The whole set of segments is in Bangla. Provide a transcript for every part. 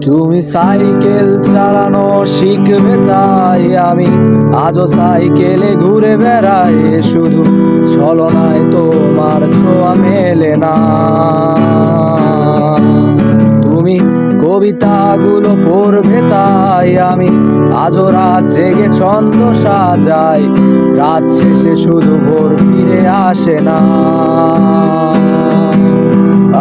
তুমি সাইকেল চালানো শিখবে তাই আমি আজও সাইকেলে ঘুরে বেড়াই, শুধু ছলনায় তোমার ছোঁয়া মেলে না। তুমি কবিতাগুলো পড়বে তাই আমি আজও রাত জেগে ছন্দ সাজাই, রাত শেষে শুধু ভোর ফিরে আসে না।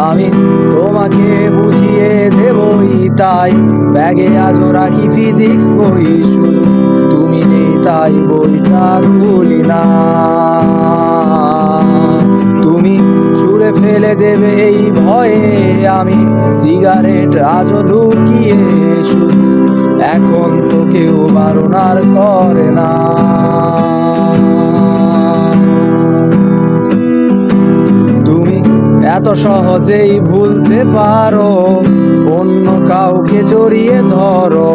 আমি তোমাকে বুঝিয়ে দেবই তাই ব্যাগে আজও রাখি ফিজিক্স বই, শুধু তুমি নেই তাই বইটা খুলি না। তুমি ছুঁড়ে ফেলে দেবে এই ভয়ে আমি সিগারেট আজও ঢুকিয়ে, শুধু এখন তো কেউ বারণ আর করে না। এত সহজেই ভুলতে পারো অন্য কাউকে জড়িয়ে ধরো,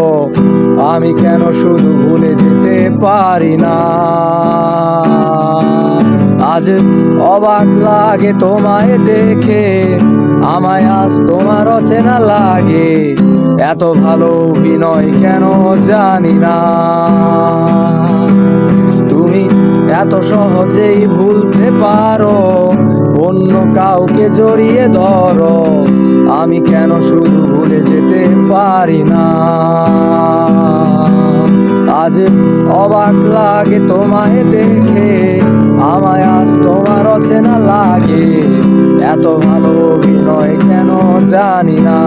আমি কেন শুধু ভুলে যেতে পারি না। আজ অবাক লাগে তোমায় দেখে, আমায় আজ তোমার অচেনা লাগে, এত ভালো অভিনয় কেন জানি না। তুমি এত সহজেই ভুলতে পারো অন্য কাউকে জড়িয়ে ধরো, আমি কেন শুধু ভুলে যেতে পারি না। আজ অবাক লাগে তোমায় দেখে, আমায় আজ তোমার অচেনা লাগে, এত ভালো অভিনয় কেন জানি না।